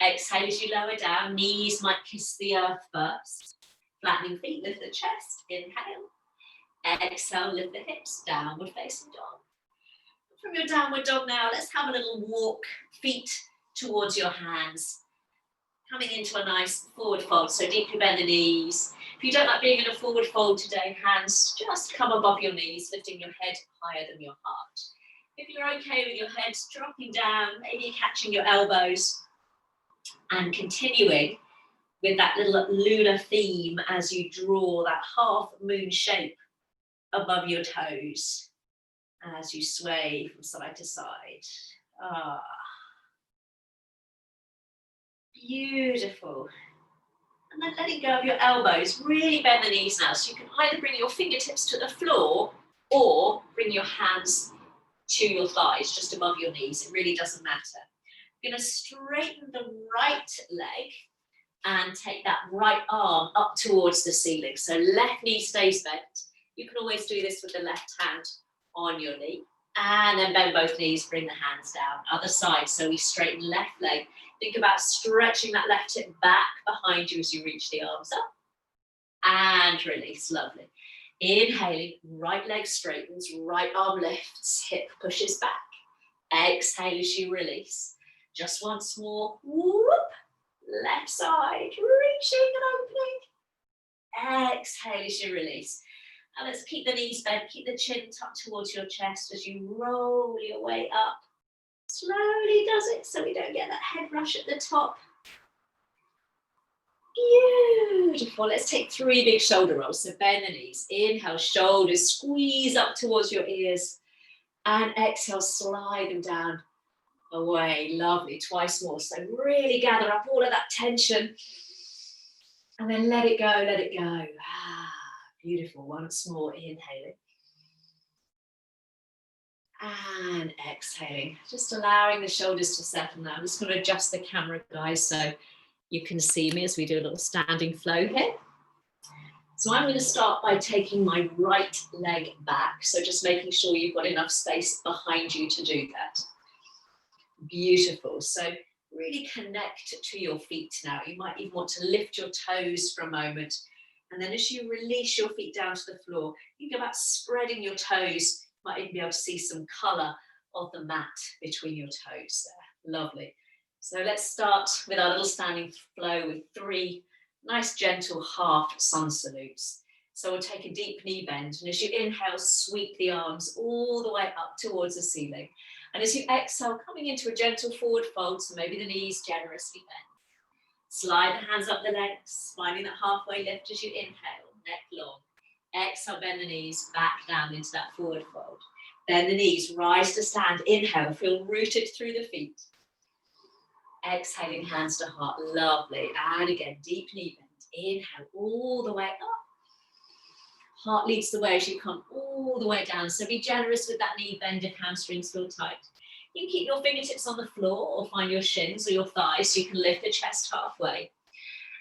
Exhale as you lower down. Knees might kiss the earth first. Flattening feet, lift the chest. Inhale. Exhale, lift the hips. Downward facing dog. From your downward dog now, let's have a little walk, feet towards your hands. Coming into a nice forward fold, so deeply bend the knees. If you don't like being in a forward fold today, hands just come above your knees, lifting your head higher than your heart. If you're okay with your head dropping down, maybe catching your elbows, and continuing with that little lunar theme as you draw that half moon shape above your toes as you sway from side to side. Ah, beautiful. And then letting go of your elbows, really bend the knees now. So you can either bring your fingertips to the floor or bring your hands to your thighs, just above your knees. It really doesn't matter. You're going to straighten the right leg and take that right arm up towards the ceiling. So left knee stays bent. You can always do this with the left hand on your knee. And then bend both knees, bring the hands down. Other side, so we straighten left leg. Think about stretching that left hip back behind you as you reach the arms up. And release, lovely. Inhaling, right leg straightens, right arm lifts, hip pushes back. Exhale as you release. Just once more, whoop. Left side, reaching and opening. Exhale as you release. And let's keep the knees bent, keep the chin tucked towards your chest as you roll your way up. Slowly does it so we don't get that head rush at the top. Beautiful. Let's take 3 big shoulder rolls. So bend the knees. Inhale, shoulders squeeze up towards your ears. And exhale, slide them down away. Lovely. Twice more. So really gather up all of that tension. And then let it go, let it go. Beautiful. Once more, inhaling. And exhaling. Just allowing the shoulders to settle now. I'm just going to adjust the camera, guys, so you can see me as we do a little standing flow here. So I'm going to start by taking my right leg back. So just making sure you've got enough space behind you to do that. Beautiful. So really connect to your feet now. You might even want to lift your toes for a moment. And then as you release your feet down to the floor, you think about spreading your toes. You might even be able to see some colour of the mat between your toes there. Lovely. So let's start with our little standing flow with 3 nice gentle half sun salutes. So we'll take a deep knee bend, and as you inhale, sweep the arms all the way up towards the ceiling. And as you exhale, coming into a gentle forward fold, so maybe the knees generously bend. Slide the hands up the legs, finding that halfway lift as you inhale, neck long. Exhale, bend the knees back down into that forward fold. Bend the knees, rise to stand. Inhale, feel rooted through the feet. Exhaling, hands to heart, lovely. And again, deep knee bend. Inhale, all the way up. Heart leads the way as you come all the way down. So be generous with that knee bend if hamstrings feel tight. You can keep your fingertips on the floor or find your shins or your thighs so you can lift the chest halfway.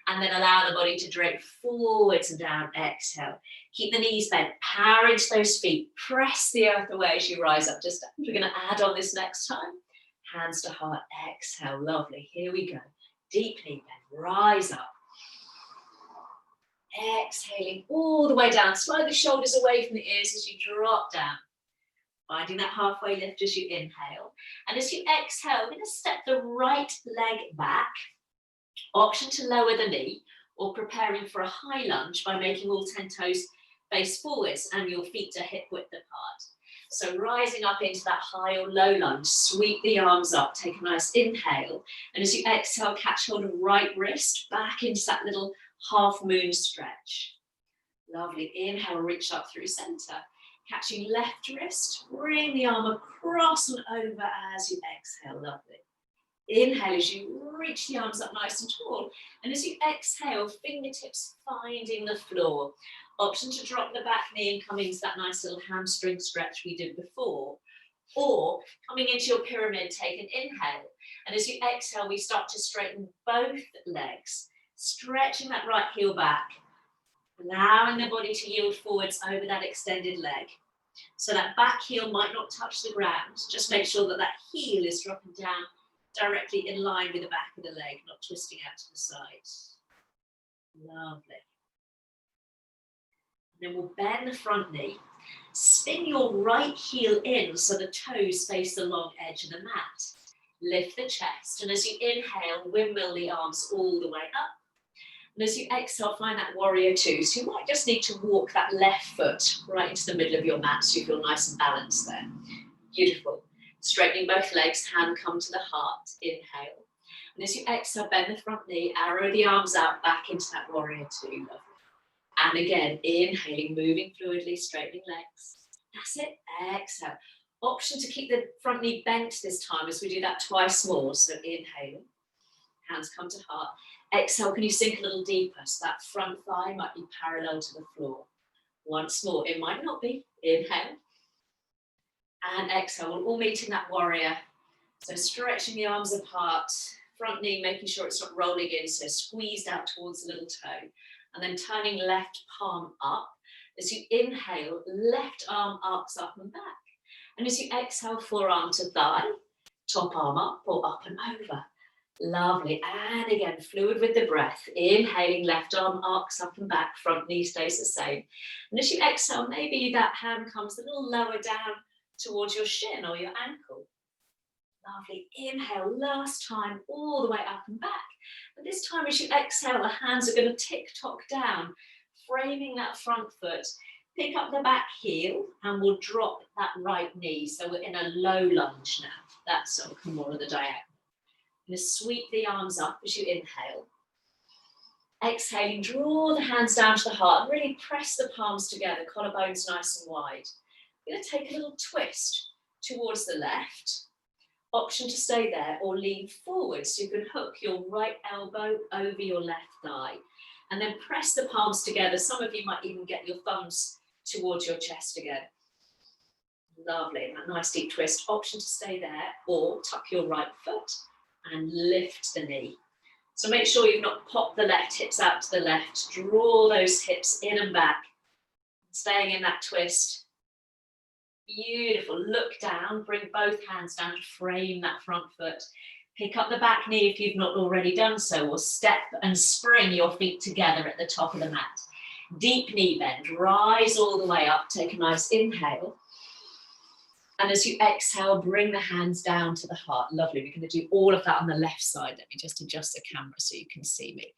And then allow the body to drape forwards and down. Exhale. Keep the knees bent. Power into those feet. Press the earth away as you rise up. Just we're going to add on this next time. Hands to heart. Exhale. Lovely. Here we go. Deep knee bend. Rise up. Exhaling all the way down. Slide the shoulders away from the ears as you drop down. Finding that halfway lift as you inhale. And as you exhale, we're going to step the right leg back. Option to lower the knee or preparing for a high lunge by making all 10 toes face forwards and your feet are hip width apart. So rising up into that high or low lunge, sweep the arms up, take a nice inhale. And as you exhale, catch hold of right wrist back into that little half moon stretch. Lovely. Inhale, reach up through center. Catching left wrist, bring the arm across and over as you exhale. Lovely. Inhale as you reach the arms up nice and tall. And as you exhale, fingertips finding the floor. Option to drop the back knee and come into that nice little hamstring stretch we did before. Or coming into your pyramid, take an inhale. And as you exhale, we start to straighten both legs, stretching that right heel back, allowing the body to yield forwards over that extended leg. So that back heel might not touch the ground. Just make sure that that heel is dropping down directly in line with the back of the leg, not twisting out to the side. Lovely. And then we'll bend the front knee. Spin your right heel in so the toes face the long edge of the mat. Lift the chest, and as you inhale, windmill the arms all the way up. And as you exhale, find that warrior two. So you might just need to walk that left foot right into the middle of your mat so you feel nice and balanced there. Beautiful. Straightening both legs, hand come to the heart. Inhale. And as you exhale, bend the front knee, arrow the arms out back into that warrior two. Lovely. And again, inhaling, moving fluidly, straightening legs. That's it. Exhale. Option to keep the front knee bent this time as we do that twice more. So inhaling, hands come to heart. Exhale, can you sink a little deeper? So that front thigh might be parallel to the floor. Once more, it might not be. Inhale. And exhale, we'll all meet in that warrior. So stretching the arms apart, front knee, making sure it's not rolling in, so squeezed out towards the little toe. And then turning left palm up. As you inhale, left arm arcs up and back. And as you exhale, forearm to thigh, top arm up or up and over. Lovely. And again, fluid with the breath. Inhaling, left arm arcs up and back, front knee stays the same. And as you exhale, maybe that hand comes a little lower down towards your shin or your ankle. Lovely. Inhale, last time, all the way up and back. But this time, as you exhale, the hands are going to tick-tock down, framing that front foot. Pick up the back heel and we'll drop that right knee. So we're in a low lunge now. That's sort of more of the diagonal. Going to sweep the arms up as you inhale. Exhaling, draw the hands down to the heart and really press the palms together, collarbones nice and wide. You're going to take a little twist towards the left. Option to stay there or lean forward so you can hook your right elbow over your left thigh and then press the palms together. Some of you might even get your thumbs towards your chest again. Lovely, that nice deep twist. Option to stay there or tuck your right foot and lift the knee. So make sure you've not popped the left hips out to the left. Draw those hips in and back, staying in that twist. Beautiful. Look down, bring both hands down to frame that front foot. Pick up the back knee if you've not already done so, or step and spring your feet together at the top of the mat. Deep knee bend, rise all the way up, take a nice inhale. And as you exhale, bring the hands down to the heart. Lovely. We're going to do all of that on the left side. Let me just adjust the camera so you can see me.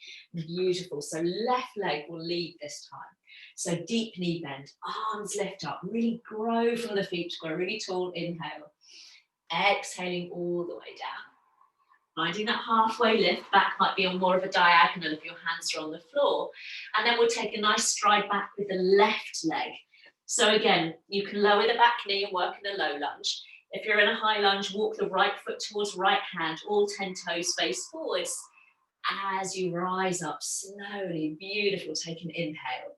Beautiful. So left leg will lead this time. So deep knee bend, arms lift up, really grow from the feet, grow really tall, inhale. Exhaling all the way down. Finding that halfway lift, back might be on more of a diagonal if your hands are on the floor. And then we'll take a nice stride back with the left leg. So again, you can lower the back knee and work in a low lunge. If you're in a high lunge, walk the right foot towards right hand, all 10 toes face forwards. As you rise up slowly, beautiful, take an inhale.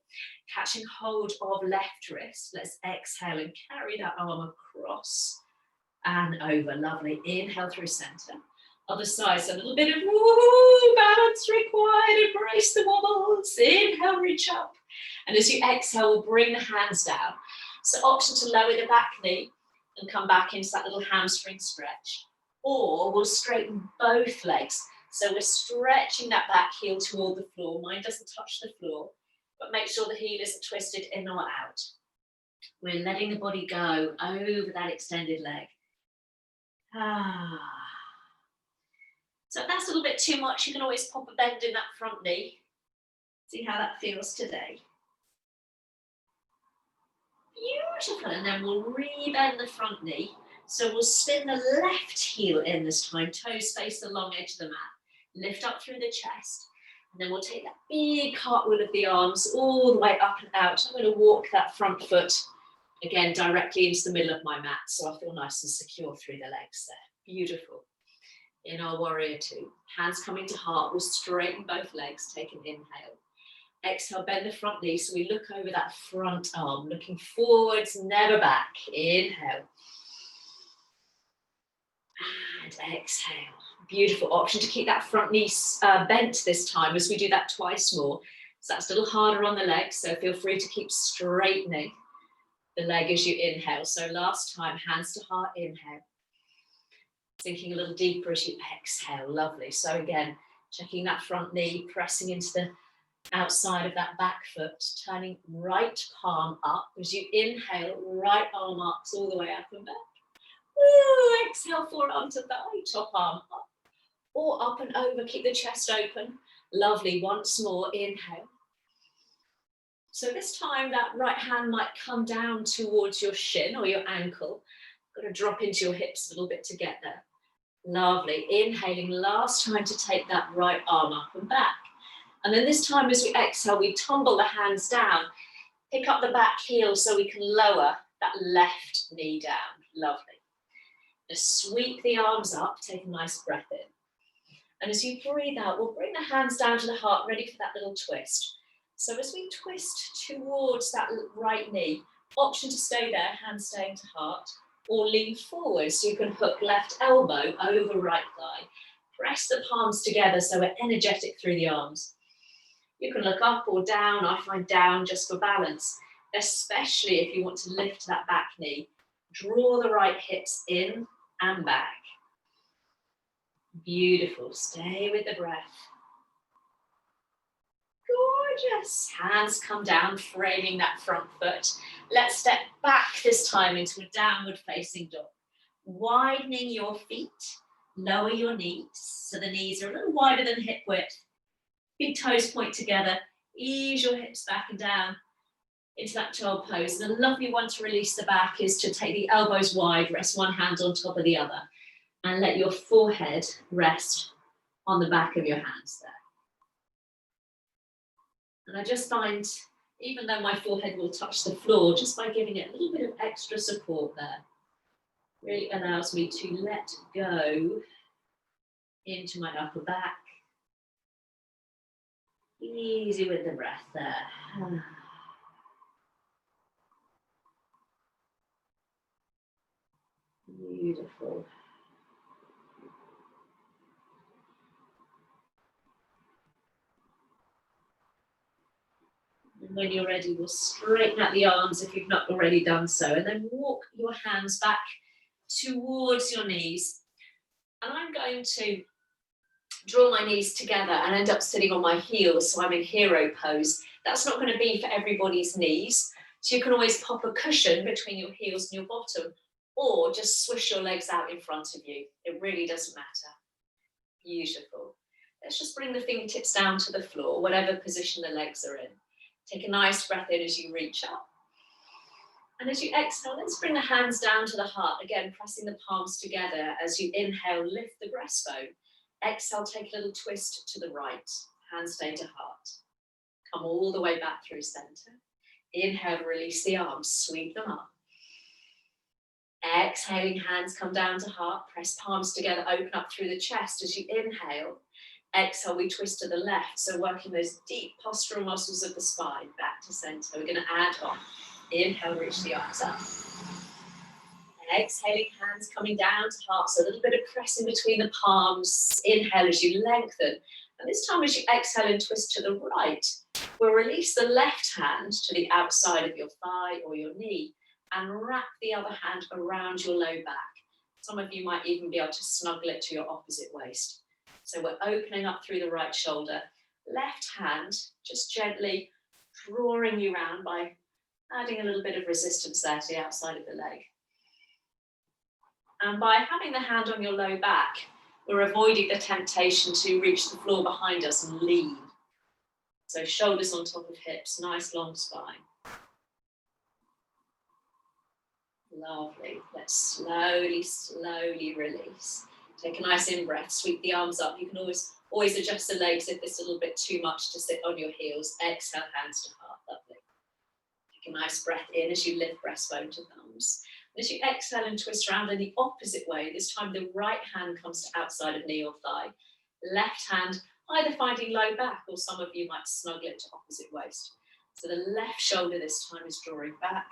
Catching hold of left wrist, let's exhale and carry that arm across and over. Lovely. Inhale through center. Other side, so a little bit of balance required. Embrace the wobbles. Inhale, reach up. And as you exhale, we'll bring the hands down. So option to lower the back knee and come back into that little hamstring stretch. Or we'll straighten both legs. So we're stretching that back heel toward the floor. Mine doesn't touch the floor, but make sure the heel isn't twisted in or out. We're letting the body go over that extended leg. So if that's a little bit too much, you can always pop a bend in that front knee. See how that feels today. Beautiful. And then we'll re-bend the front knee. So we'll spin the left heel in this time, toes face the long edge of the mat. Lift up through the chest. And then we'll take that big cartwheel of the arms all the way up and out. I'm going to walk that front foot again directly into the middle of my mat, so I feel nice and secure through the legs there. Beautiful. In our warrior two, hands coming to heart, we'll straighten both legs, take an inhale. Exhale, bend the front knee, so we look over that front arm, looking forwards, never back. Inhale. And exhale. Beautiful. Option to keep that front knee bent this time as we do that twice more. So that's a little harder on the legs, so feel free to keep straightening the leg as you inhale. So last time, hands to heart, inhale. Sinking a little deeper as you exhale. Lovely. So again, checking that front knee, pressing into the outside of that back foot, turning right palm up as you inhale, right arm arcs all the way up and back. Woo, exhale, forearm to thigh, top arm up or up and over. Keep the chest open. Lovely. Once more, inhale. So this time that right hand might come down towards your shin or your ankle. Got to drop into your hips a little bit to get there. Lovely. Inhaling, last time to take that right arm up and back. And then this time as we exhale, we tumble the hands down. Pick up the back heel so we can lower that left knee down. Lovely. Just sweep the arms up, take a nice breath in. And as you breathe out, we'll bring the hands down to the heart, ready for that little twist. So as we twist towards that right knee, option to stay there, hands staying to heart, or lean forward so you can hook left elbow over right thigh. Press the palms together so we're energetic through the arms. You can look up or down. I find down just for balance, especially if you want to lift that back knee. Draw the right hips in and back. Beautiful. Stay with the breath. Gorgeous. Hands come down, framing that front foot. Let's step back this time into a downward facing dog. Widening your feet, lower your knees so the knees are a little wider than hip width. Big toes point together. Ease your hips back and down into that child pose. And a lovely one to release the back is to take the elbows wide, rest one hand on top of the other, and let your forehead rest on the back of your hands there. And I just find, even though my forehead will touch the floor, just by giving it a little bit of extra support there, really allows me to let go into my upper back. Easy with the breath there. Beautiful. And when you're ready, we'll straighten out the arms if you've not already done so, and then walk your hands back towards your knees. And I'm going to draw my knees together and end up sitting on my heels, so I'm in hero pose. That's not going to be for everybody's knees, so you can always pop a cushion between your heels and your bottom, or just swish your legs out in front of you. It really doesn't matter. Beautiful. Let's just bring the fingertips down to the floor, whatever position the legs are in. Take a nice breath in as you reach up. And as you exhale, let's bring the hands down to the heart. Again, pressing the palms together. As you inhale, lift the breastbone. Exhale, take a little twist to the right. Hands stay to heart. Come all the way back through center. Inhale, release the arms, sweep them up. Exhaling, hands come down to heart. Press palms together, open up through the chest as you inhale. Exhale, we twist to the left. So working those deep postural muscles of the spine, back to center. We're going to add on. Inhale, reach the arms up. Exhaling, hands coming down to heart. So a little bit of pressing between the palms. Inhale as you lengthen. And this time as you exhale and twist to the right, we'll release the left hand to the outside of your thigh or your knee and wrap the other hand around your low back. Some of you might even be able to snuggle it to your opposite waist. So we're opening up through the right shoulder. Left hand just gently drawing you round by adding a little bit of resistance there to the outside of the leg. And by having the hand on your low back, we're avoiding the temptation to reach the floor behind us and lean. So shoulders on top of hips, nice long spine. Lovely. Let's slowly, slowly release. Take a nice in-breath, sweep the arms up. You can always adjust the legs if it's a little bit too much to sit on your heels. Exhale, hands to heart. Lovely. Take a nice breath in as you lift breastbone to thumbs. And as you exhale and twist around in the opposite way, this time the right hand comes to outside of knee or thigh. Left hand either finding low back, or some of you might snuggle it to opposite waist. So the left shoulder this time is drawing back.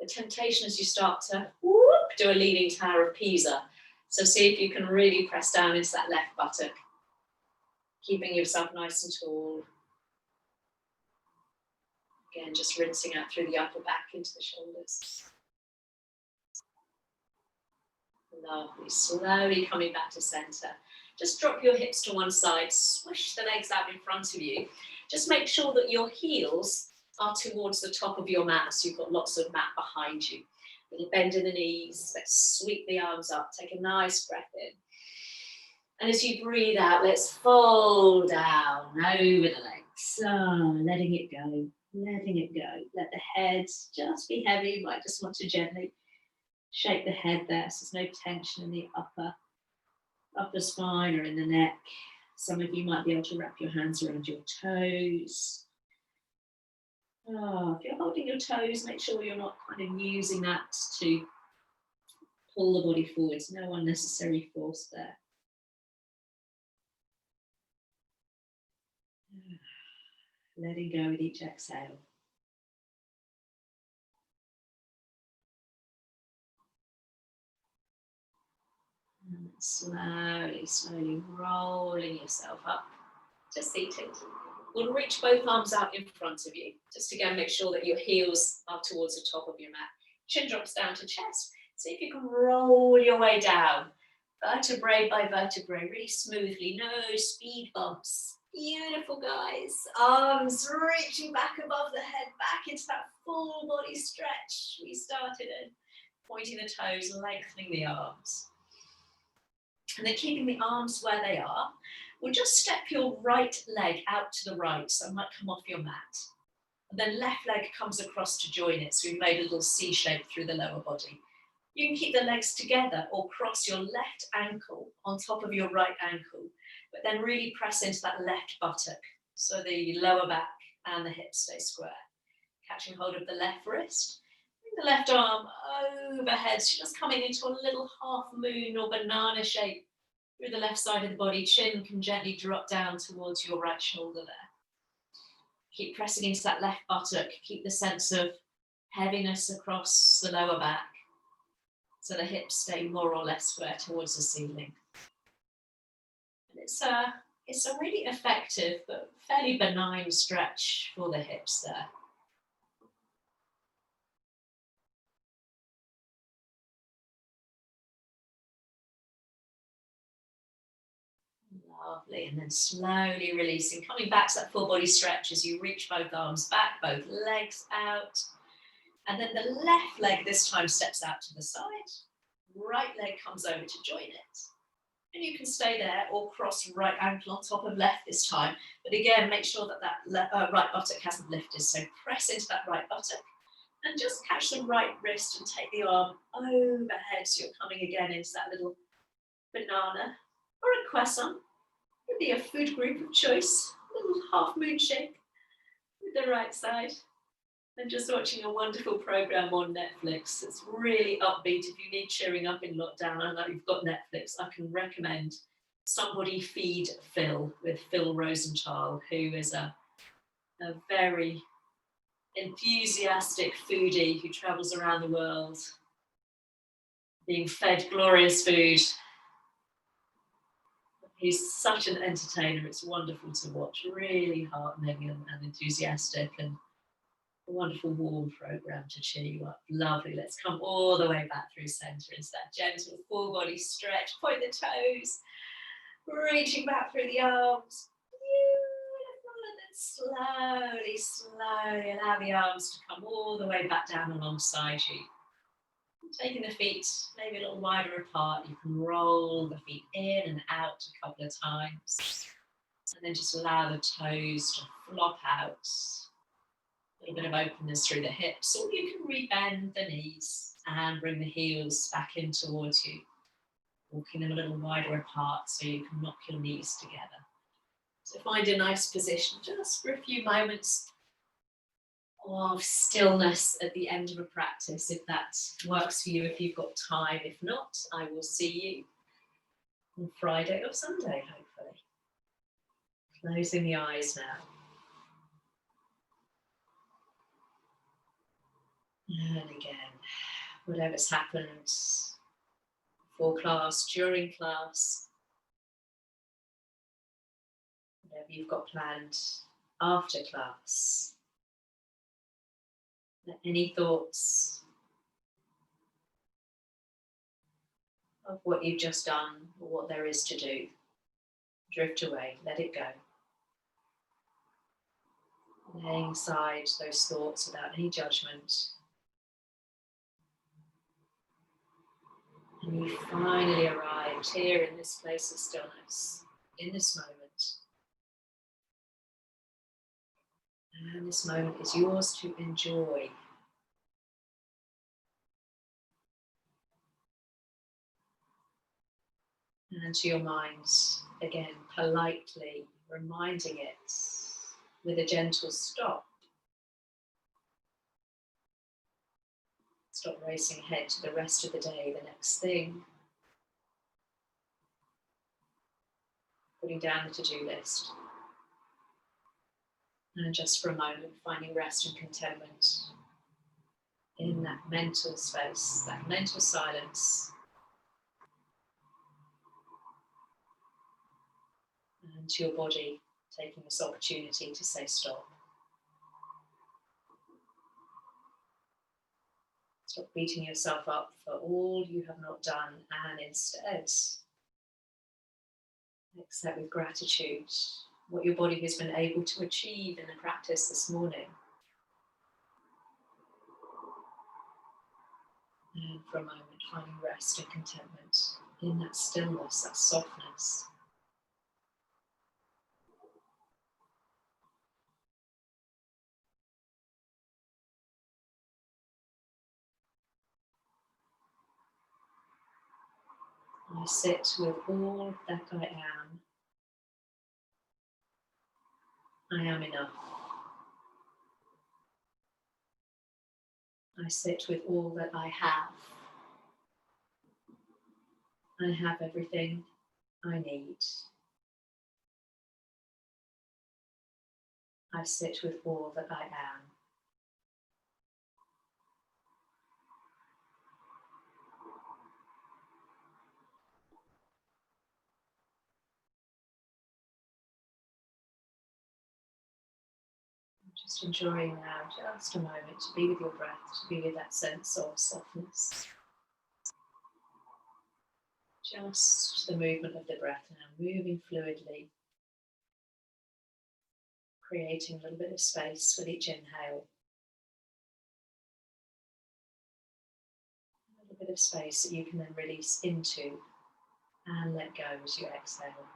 The temptation as you start to do a leaning Tower of Pisa. So see if you can really press down into that left buttock, keeping yourself nice and tall. Again, just rinsing out through the upper back into the shoulders. Lovely. Slowly coming back to center. Just drop your hips to one side, swish the legs out in front of you. Just make sure that your heels are towards the top of your mat, so you've got lots of mat behind you. A little bend in the knees. Let's sweep the arms up. Take a nice breath in. And as you breathe out, let's fold down over the legs. Letting it go, letting it go. Let the head just be heavy. You might just want to gently shake the head there, so there's no tension in the upper spine or in the neck. Some of you might be able to wrap your hands around your toes. If you're holding your toes, make sure you're not kind of using that to pull the body forwards. No unnecessary force there. Letting go with each exhale. And slowly, slowly rolling yourself up to seated. We'll reach both arms out in front of you. Just again, make sure that your heels are towards the top of your mat. Chin drops down to chest. See if you can roll your way down, vertebrae by vertebrae, really smoothly. No speed bumps. Beautiful, guys. Arms reaching back above the head, back into that full body stretch we started in. Pointing the toes, lengthening the arms. And then keeping the arms where they are. We'll just step your right leg out to the right, so it might come off your mat. And then left leg comes across to join it, so we've made a little C shape through the lower body. You can keep the legs together or cross your left ankle on top of your right ankle, but then really press into that left buttock, so the lower back and the hips stay square. Catching hold of the left wrist, bring the left arm overhead, so just coming into a little half moon or banana shape through the left side of the body. Chin can gently drop down towards your right shoulder there. Keep pressing into that left buttock. Keep the sense of heaviness across the lower back, so the hips stay more or less square towards the ceiling. And it's a really effective but fairly benign stretch for the hips there. Lovely, and then slowly releasing, coming back to that full body stretch as you reach both arms back, both legs out. And then the left leg this time steps out to the side. Right leg comes over to join it. And you can stay there or cross right ankle on top of left this time. But again, make sure that that right buttock hasn't lifted. So press into that right buttock and just catch the right wrist and take the arm overhead. So you're coming again into that little banana or a croissant. Could be a food group of choice, a little half moon shape with the right side. And just watching a wonderful program on Netflix. It's really upbeat. If you need cheering up in lockdown, I know you've got Netflix, I can recommend Somebody Feed Phil with Phil Rosenthal, who is a very enthusiastic foodie who travels around the world being fed glorious food. He's such an entertainer. It's wonderful to watch, really heartening and enthusiastic, and a wonderful warm program to cheer you up. Lovely. Let's come all the way back through center into that gentle full body stretch. Point the toes, reaching back through the arms. Beautiful. And then slowly, slowly allow the arms to come all the way back down alongside you. Taking the feet maybe a little wider apart, you can roll the feet in and out a couple of times. And then just allow the toes to flop out. A little bit of openness through the hips, or you can rebend the knees. and bring the heels back in towards you, walking them a little wider apart so you can knock your knees together. So find a nice position just for a few moments of stillness at the end of a practice, if that works for you, if you've got time. If not, I will see you on Friday or Sunday, hopefully. Closing the eyes now. And again, whatever's happened before class, during class, whatever you've got planned after class, let any thoughts of what you've just done or what there is to do drift away, let it go. Laying aside those thoughts without any judgment. And you finally arrived here in this place of stillness, in this moment. And this moment is yours to enjoy. And to your mind, again, politely reminding it with a gentle stop. Stop racing ahead to the rest of the day, the next thing. Putting down the to-do list. And just for a moment, finding rest and contentment in that mental space, that mental silence. And to your body, taking this opportunity to say stop. Stop beating yourself up for all you have not done, and instead accept with gratitude what your body has been able to achieve in the practice this morning. And for a moment, finding rest and contentment in that stillness, that softness. I sit with all that I am. I am enough. I sit with all that I have. I have everything I need. I sit with all that I am. Just enjoying now just a moment to be with your breath, to be with that sense of softness. Just the movement of the breath now, moving fluidly, creating a little bit of space with each inhale. A little bit of space that you can then release into and let go as you exhale.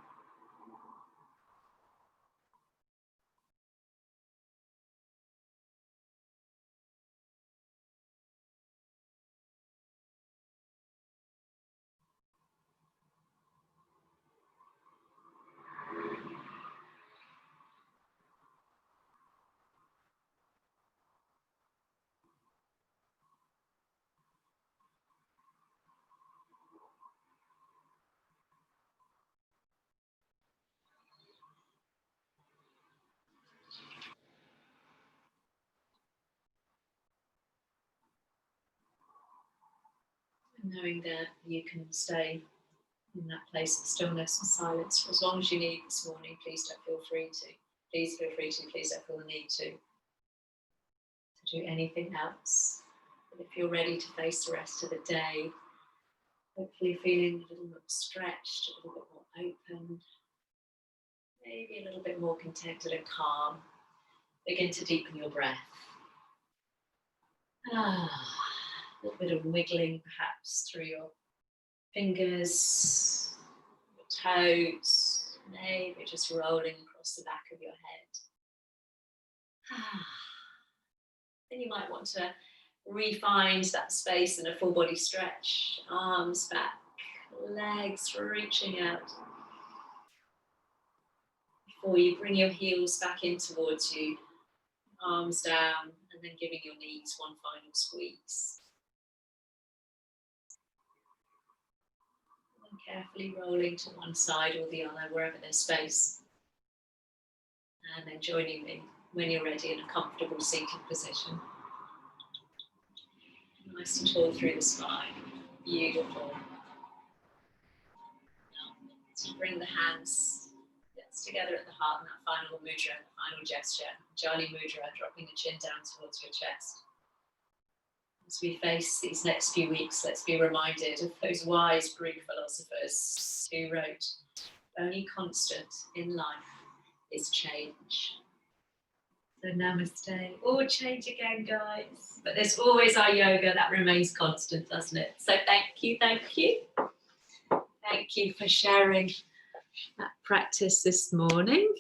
Knowing that you can stay in that place of stillness and silence for as long as you need this morning, please don't feel free to. Please feel free to, please don't feel the need to do anything else. But if you're ready to face the rest of the day, hopefully feeling a little more stretched, a little bit more open, maybe a little bit more contented and calm, begin to deepen your breath. A little bit of wiggling perhaps through your fingers, your toes, maybe just rolling across the back of your head. Then you might want to Re-find that space and a full body stretch. Arms back, legs reaching out. Before you bring your heels back in towards you, arms down, and then giving your knees one final squeeze. And carefully rolling to one side or the other, wherever there's space. And then joining me when you're ready in a comfortable seated position. Nice and tall through the spine. Beautiful. So bring the hands together at the heart in that final mudra, final gesture. Jali mudra, dropping the chin down towards your chest. As we face these next few weeks, let's be reminded of those wise Greek philosophers who wrote, only constant in life is change. So namaste. Oh, change again, guys. But there's always our yoga that remains constant, doesn't it? So thank you, thank you. Thank you for sharing that practice this morning.